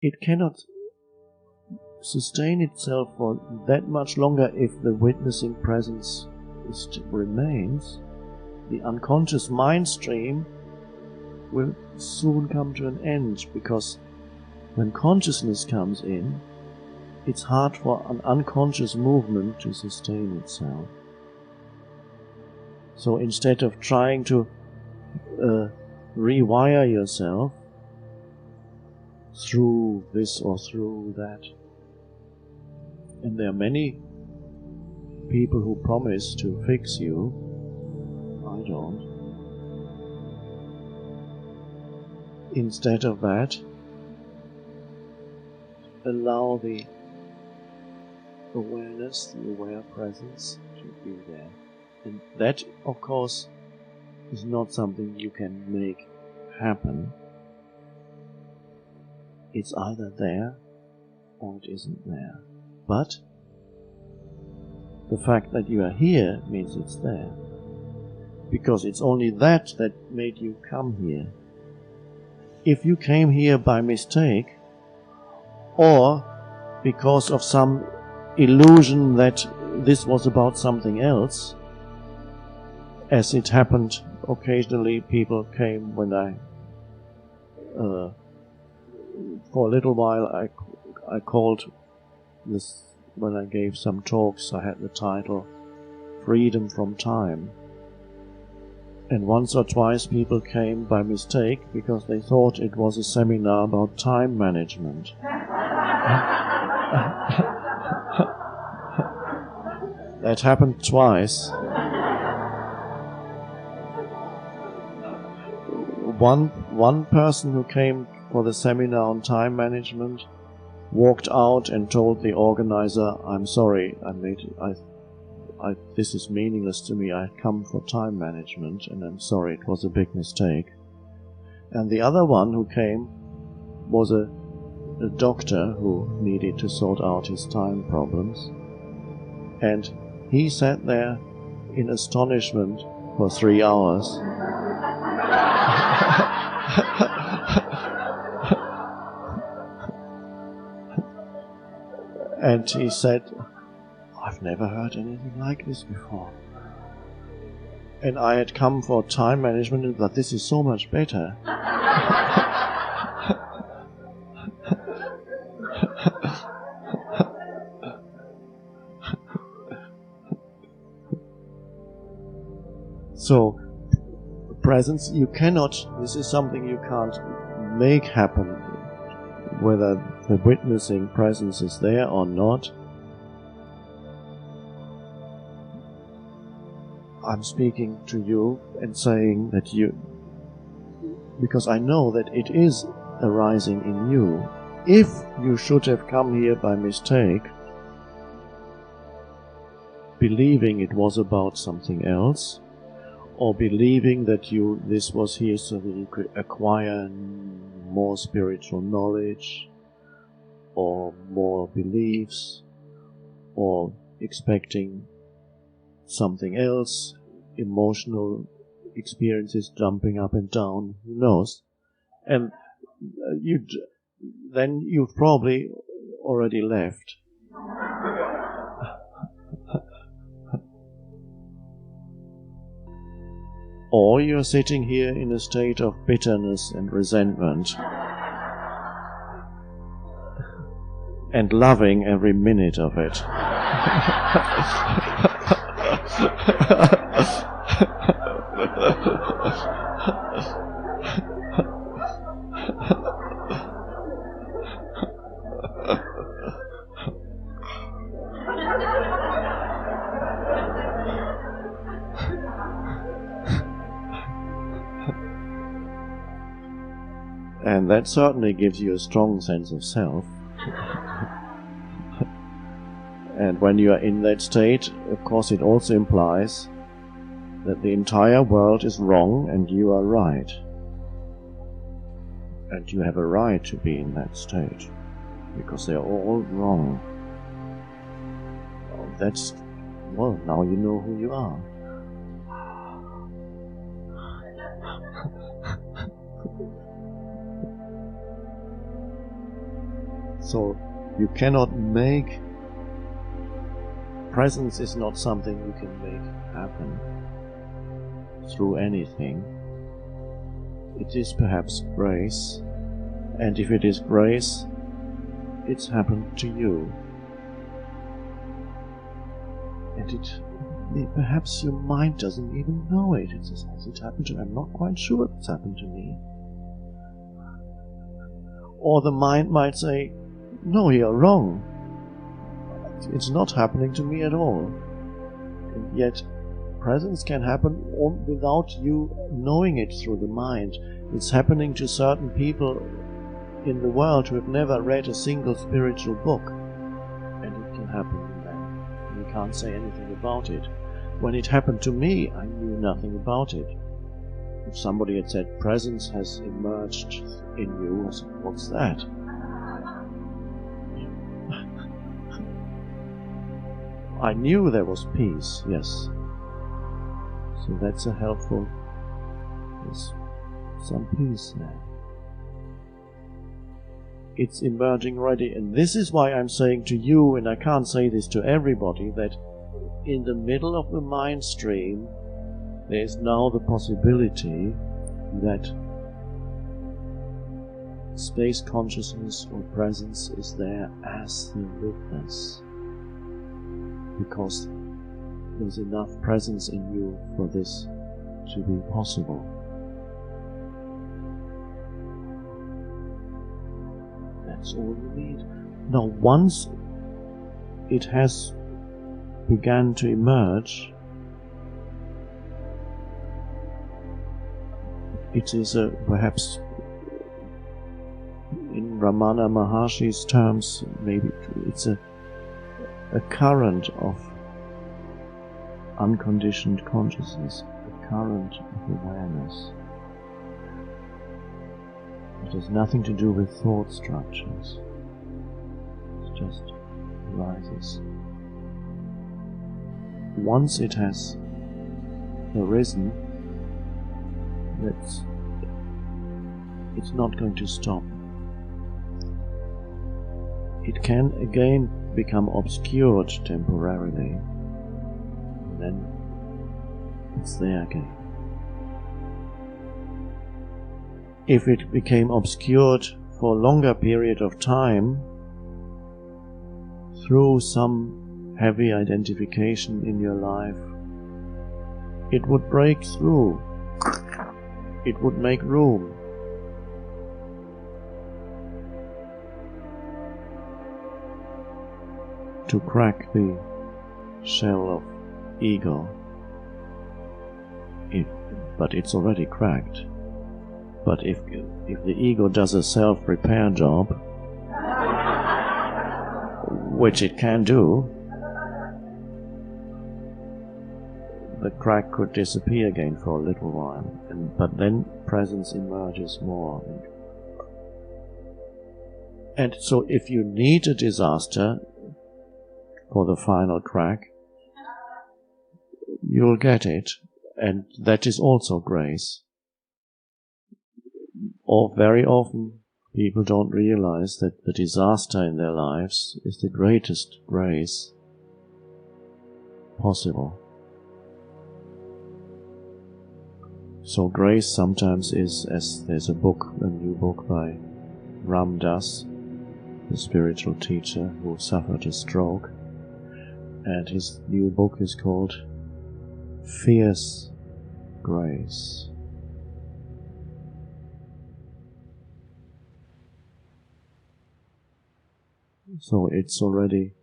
it cannot sustain itself for that much longer if the witnessing presence remains. The unconscious mind stream will soon come to an end, because when consciousness comes in, it's hard for an unconscious movement to sustain itself. So instead of trying to rewire yourself through this or through that, and there are many people who promise to fix you, I don't. Instead of that, allow the awareness, the aware presence to be there. And that, of course, is not something you can make happen. It's either there or it isn't there. But the fact that you are here means it's there. Because it's only that made you come here. If you came here by mistake, or because of some illusion that this was about something else, as it happened occasionally, people came when for a little while I called this, when I gave some talks, I had the title Freedom from Time. And once or twice people came by mistake because they thought it was a seminar about time management. That happened twice. One person who came for the seminar on time management walked out and told the organizer, "I'm sorry, this is meaningless to me. I come for time management, and I'm sorry, it was a big mistake." And the other one who came was a doctor who needed to sort out his time problems. And he sat there in astonishment for 3 hours. And he said, "I've never heard anything like this before. And I had come for time management and thought, this is so much better." So, presence, you cannot, this is something you can't make happen, whether the witnessing presence is there or not. I'm speaking to you and saying that because I know that it is arising in you. If you should have come here by mistake, believing it was about something else, or believing that this was here so that you could acquire more spiritual knowledge, or more beliefs, or expecting something else, emotional experiences jumping up and down, who knows? And then you've probably already left. Or you're sitting here in a state of bitterness and resentment, and loving every minute of it. And that certainly gives you a strong sense of self. And when you are in that state, of course it also implies that the entire world is wrong and you are right. And you have a right to be in that state, because they are all wrong. Well, now you know who you are. So you cannot make, presence is not something you can make happen through anything. It is perhaps grace, and if it is grace, it's happened to you. And perhaps your mind doesn't even know it. It says, has it happened to me? I'm not quite sure it's happened to me. Or the mind might say, no, you're wrong. It's not happening to me at all. And yet, presence can happen without you knowing it through the mind. It's happening to certain people in the world who have never read a single spiritual book. And it can happen to them. And you can't say anything about it. When it happened to me, I knew nothing about it. If somebody had said, presence has emerged in you, I said, what's that? I knew there was peace, yes. So that's a helpful, there's some peace there. It's emerging already, and this is why I'm saying to you, and I can't say this to everybody, that in the middle of the mind stream, there is now the possibility that space consciousness or presence is there as the witness, because there's enough presence in you for this to be possible. That's all you need. Now, once it has begun to emerge, it is perhaps in Ramana Maharshi's terms, maybe it's a current of unconditioned consciousness, a current of awareness. It has nothing to do with thought structures. It just arises. Once it has arisen, it's not going to stop. It can again become obscured temporarily, and then it's there again. If it became obscured for a longer period of time through some heavy identification in your life, it would break through. It would make room. To crack the shell of ego. But it's already cracked. But if the ego does a self-repair job, which it can do, the crack could disappear again for a little while, but then presence emerges more. And so if you need a disaster for the final crack, you'll get it, and that is also grace. Or very often people don't realize that the disaster in their lives is the greatest grace possible. So grace sometimes is, as there's a new book by Ram Dass, the spiritual teacher who suffered a stroke, and his new book is called Fierce Grace. So it's already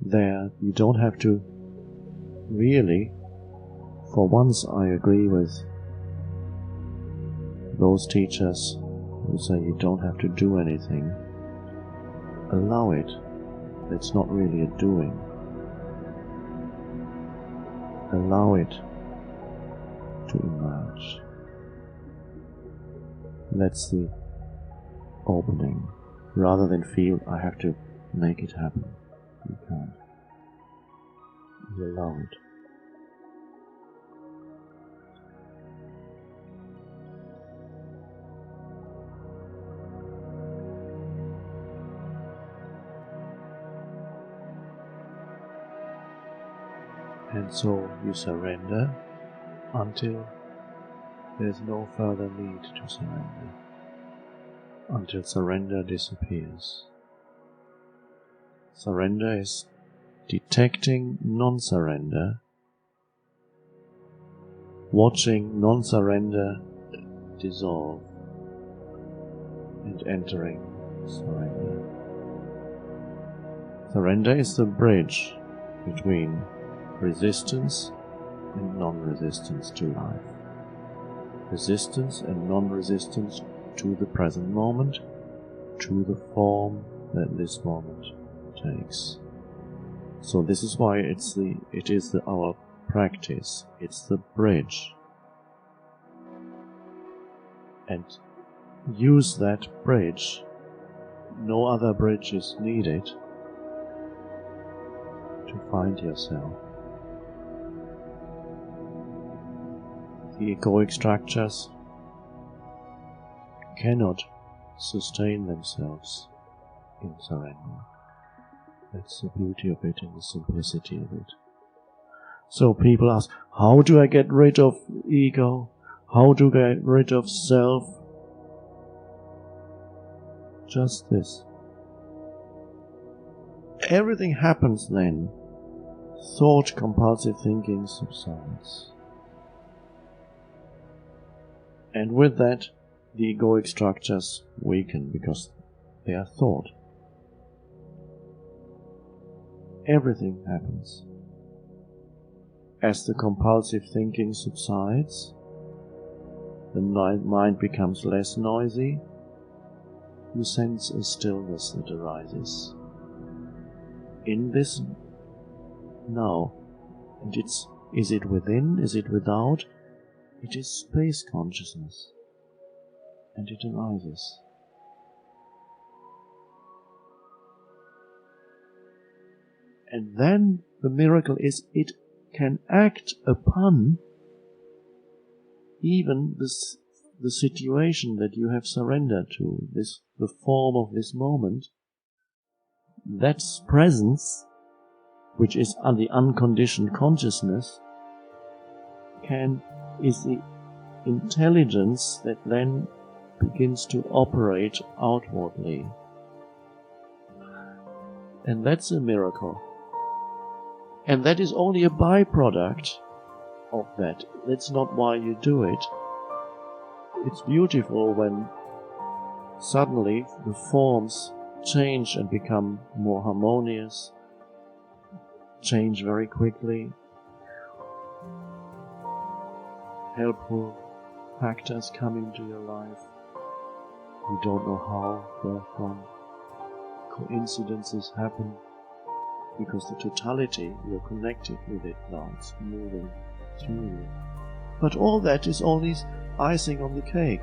there. You don't have to really, for once I agree with those teachers who say you don't have to do anything. Allow it. It's not really a doing. Allow it to emerge. That's the opening. Rather than feel I have to make it happen. You can't. You allow it. And so you surrender until there's no further need to surrender, until surrender disappears. Surrender is detecting non-surrender, watching non-surrender dissolve, and entering surrender. Surrender is the bridge between resistance and non-resistance to life. Resistance and non-resistance to the present moment, to the form that this moment takes. So this is why it is our practice. It's the bridge. And use that bridge. No other bridge is needed to find yourself. The egoic structures cannot sustain themselves in surrender. That's the beauty of it and the simplicity of it. So people ask, how do I get rid of ego? How to get rid of self? Just this. Everything happens then. Thought, compulsive thinking subsides. And with that, the egoic structures weaken because they are thought. Everything happens. As the compulsive thinking subsides, the mind becomes less noisy, you sense a stillness that arises. In this now, and is it within, is it without? It is space consciousness, and it arises. And then the miracle is it can act upon even the situation that you have surrendered to, the form of this moment. That presence, which is the unconditioned consciousness, is the intelligence that then begins to operate outwardly. And that's a miracle. And that is only a byproduct of that. That's not why you do it. It's beautiful when suddenly the forms change and become more harmonious, change very quickly. Helpful factors come into your life. You don't know how, where from. Coincidences happen because the totality, you're connected with it now, it's moving through you. But all that is only icing on the cake.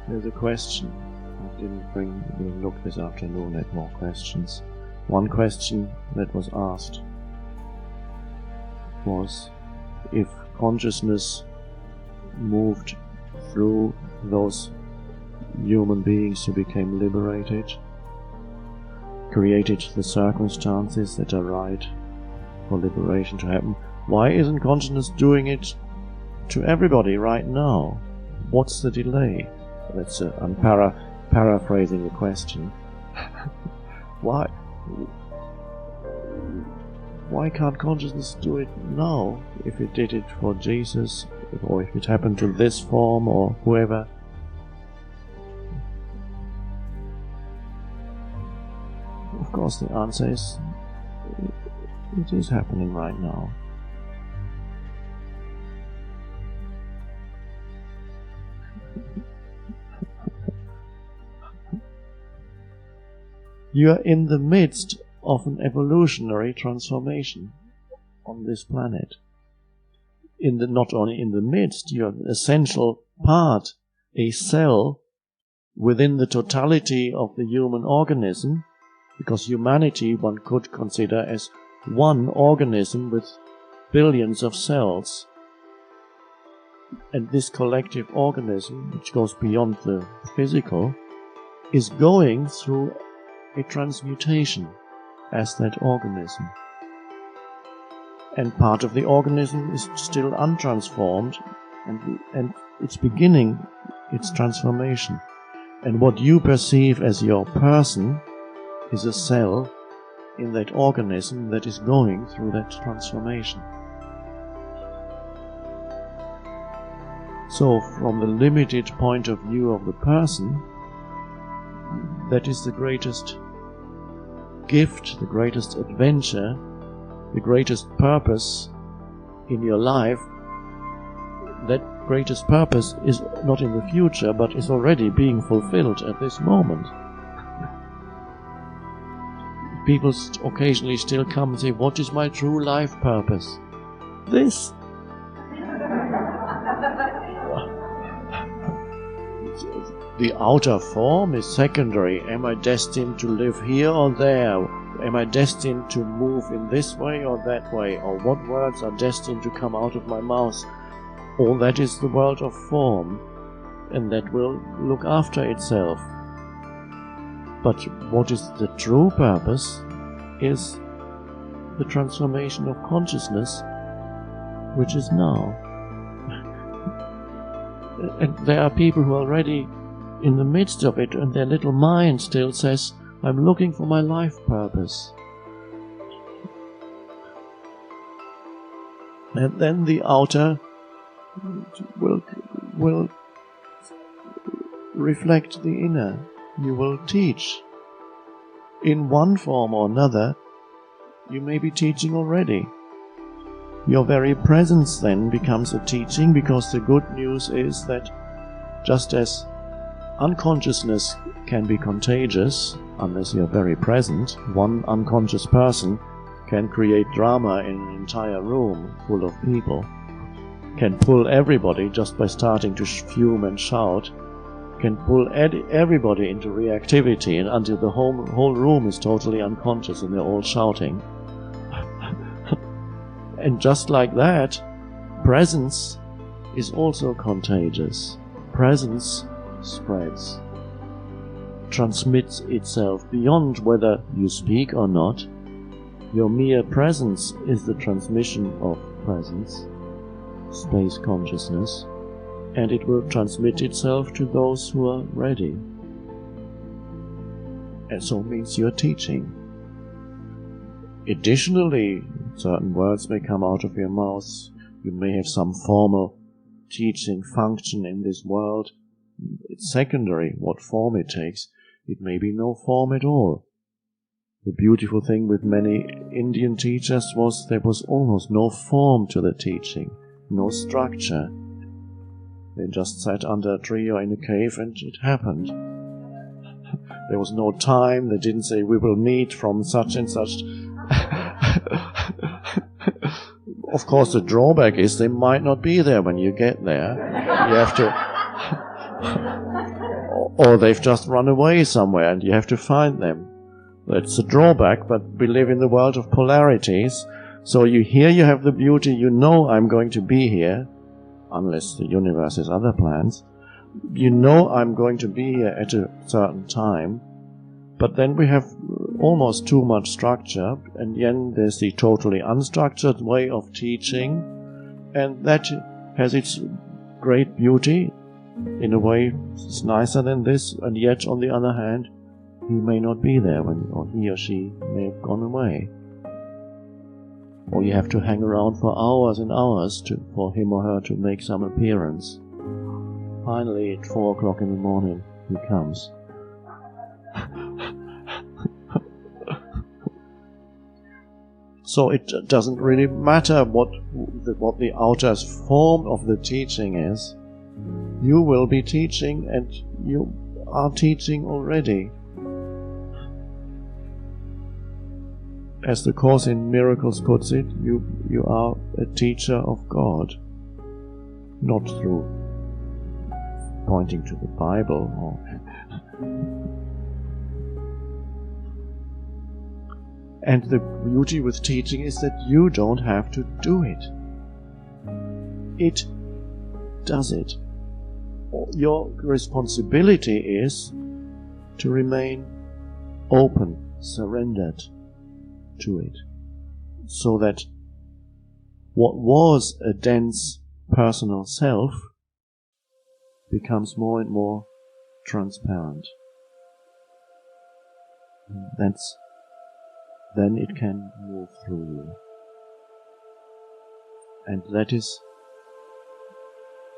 There's a question. I didn't look this afternoon at more questions. One question that was asked was if consciousness moved through those human beings who became liberated, created the circumstances that are right for liberation to happen, why isn't consciousness doing it to everybody right now? What's the delay? I'm paraphrasing the question. Why can't consciousness do it now? If it did it for Jesus, or if it happened to this form or whoever. Of course the answer is it is happening right now. You are in the midst of an evolutionary transformation on this planet. Not only in the midst, you are an essential part, a cell within the totality of the human organism, Because humanity one could consider as one organism with billions of cells. And this collective organism, which goes beyond the physical, is going through a transmutation as that organism. And part of the organism is still untransformed, and it's beginning its transformation. And what you perceive as your person is a cell in that organism that is going through that transformation. So, from the limited point of view of the person, that is the greatest gift, the greatest adventure, the greatest purpose in your life. That greatest purpose is not in the future, but is already being fulfilled at this moment. People occasionally still come and say, "What is my true life purpose?" This. The outer form is secondary. Am I destined to live here or there? Am I destined to move in this way or that way? Or what words are destined to come out of my mouth? All that is the world of form, and that will look after itself. But what is the true purpose is the transformation of consciousness, which is now. And there are people who are already in the midst of it, and their little mind still says, "I'm looking for my life purpose." And then the outer will reflect the inner. You will teach. In one form or another, you may be teaching already. Your very presence then becomes a teaching, because the good news is that just as unconsciousness can be contagious, unless you're very present, one unconscious person can create drama in an entire room full of people, can pull everybody just by starting to fume and shout, can pull everybody into reactivity, and until the whole room is totally unconscious and they're all shouting. And just like that, presence is also contagious. Presence spreads, transmits itself beyond whether you speak or not. Your mere presence is the transmission of presence, space consciousness, and it will transmit itself to those who are ready. And so it means you're teaching. Additionally, certain words may come out of your mouth. You may have some formal teaching function in this world. It's secondary what form it takes. It may be no form at all. The beautiful thing with many Indian teachers was there was almost no form to the teaching, no structure. They just sat under a tree or in a cave and it happened. There was no time. They didn't say, "We will meet from such and such." Of course, the drawback is they might not be there when you get there. You have to, or they've just run away somewhere and you have to find them. That's a drawback, but we live in the world of polarities. So you have the beauty, you know I'm going to be here, unless the universe has other plans. You know I'm going to be here at a certain time, but then we have almost too much structure, and then there's the totally unstructured way of teaching, and that has its great beauty. In a way, it's nicer than this, and yet, on the other hand, he may not be there or he or she may have gone away. Or you have to hang around for hours and hours for him or her to make some appearance. Finally, at 4 o'clock in the morning, he comes. So it doesn't really matter what the outer form of the teaching is. You will be teaching, and you are teaching already. As the Course in Miracles puts it, you are a teacher of God, not through pointing to the Bible. And the beauty with teaching is that you don't have to do it. It does it. Your responsibility is to remain open, surrendered to it, so that what was a dense personal self becomes more and more transparent. Then it can move through you. And that is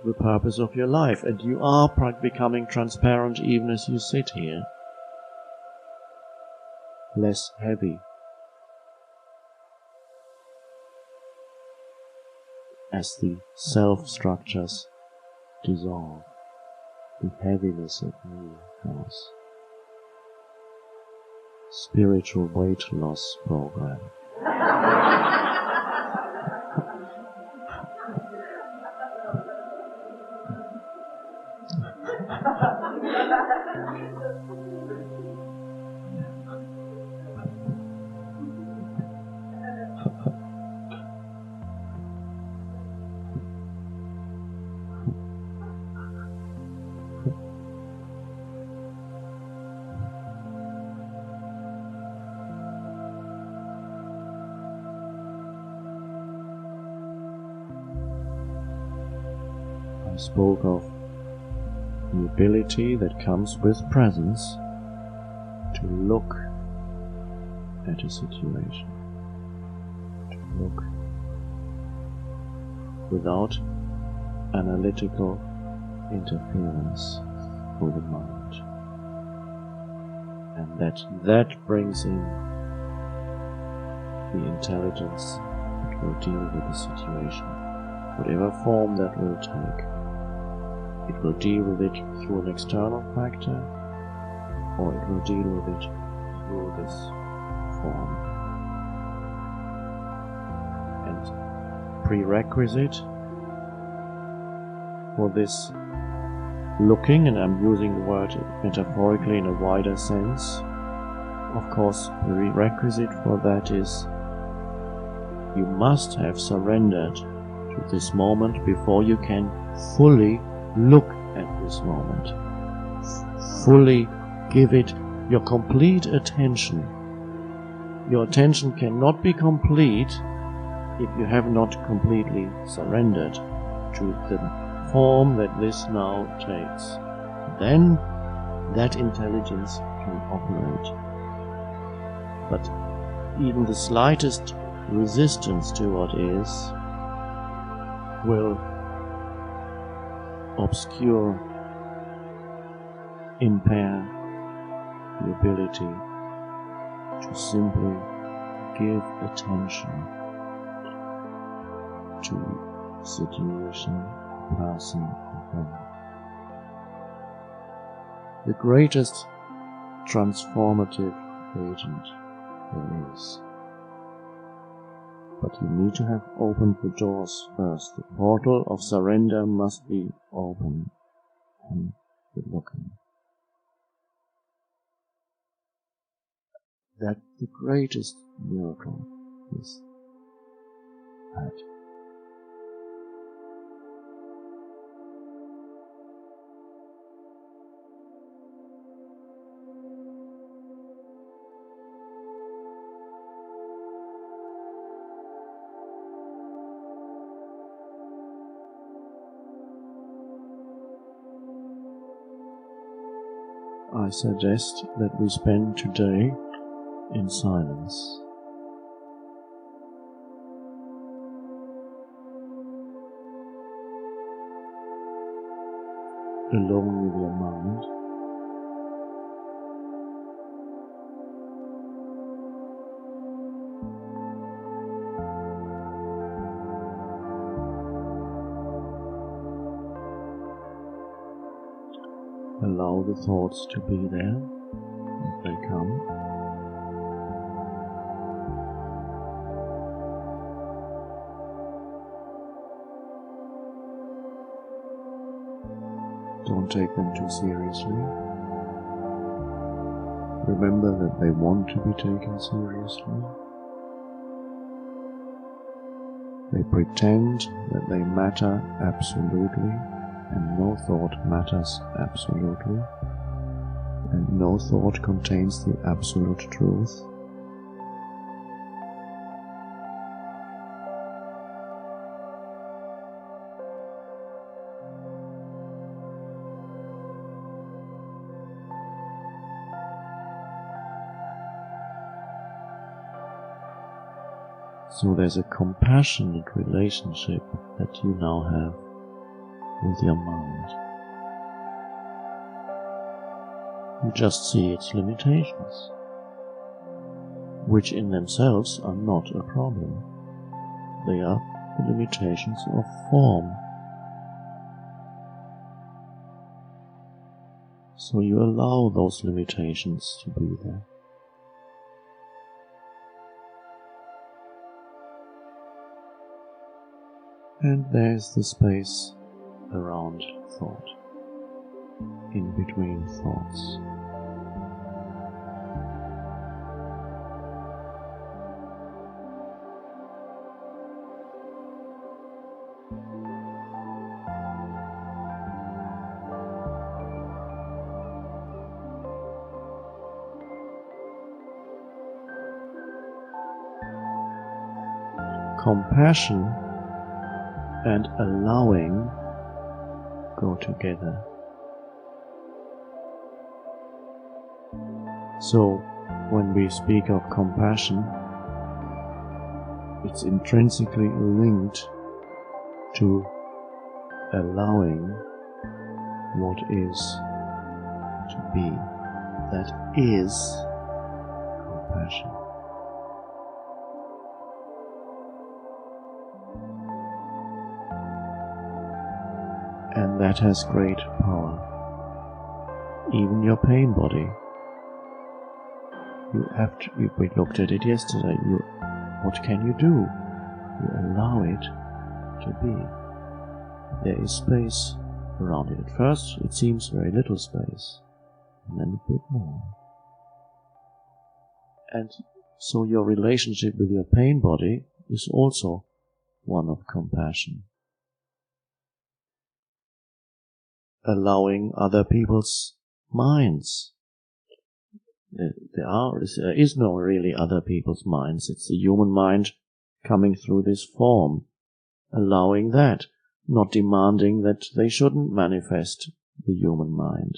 the purpose of your life. And you are becoming transparent even as you sit here. Less heavy. As the self-structures dissolve, the heaviness of me goes. Spiritual weight loss program. I spoke of the ability that comes with presence to look at a situation, to look without analytical interference with the mind, and that brings in the intelligence that will deal with the situation, whatever form that will take. It will deal with it through an external factor, or it will deal with it through this form. And prerequisite for this looking, and I'm using the word metaphorically in a wider sense, of course, the prerequisite for that is you must have surrendered to this moment before you can fully look at this moment. Fully give it your complete attention. Your attention cannot be complete if you have not completely surrendered to the form that this now takes. Then that intelligence can operate. But even the slightest resistance to what is will obscure, impair the ability to simply give attention to situation, person, or thing. The greatest transformative agent there is. But you need to have opened the doors first. The portal of surrender must be open and the looking. That the greatest miracle is that. I suggest that we spend today in silence. Alone with your mind. Allow the thoughts to be there if they come. Don't take them too seriously. remember that they want to be taken seriously. They pretend that they matter absolutely, and no thought matters absolutely, and no thought contains the absolute truth. So there's a compassionate relationship that you now have with your mind. You just see its limitations, which in themselves are not a problem. They are the limitations of form. So you allow those limitations to be there. And there's the space around thought, in between thoughts. Compassion and allowing go together. So, when we speak of compassion, it's intrinsically linked to allowing what is to be. That is compassion. And that has great power. Even your pain body. We looked at it yesterday. What can you do? You allow it to be. There is space around it. At first, it seems very little space, and then a bit more. And so your relationship with your pain body is also one of compassion. Allowing other people's minds. There is no really other people's minds. It's the human mind coming through this form. Allowing that, not demanding that they shouldn't manifest the human mind.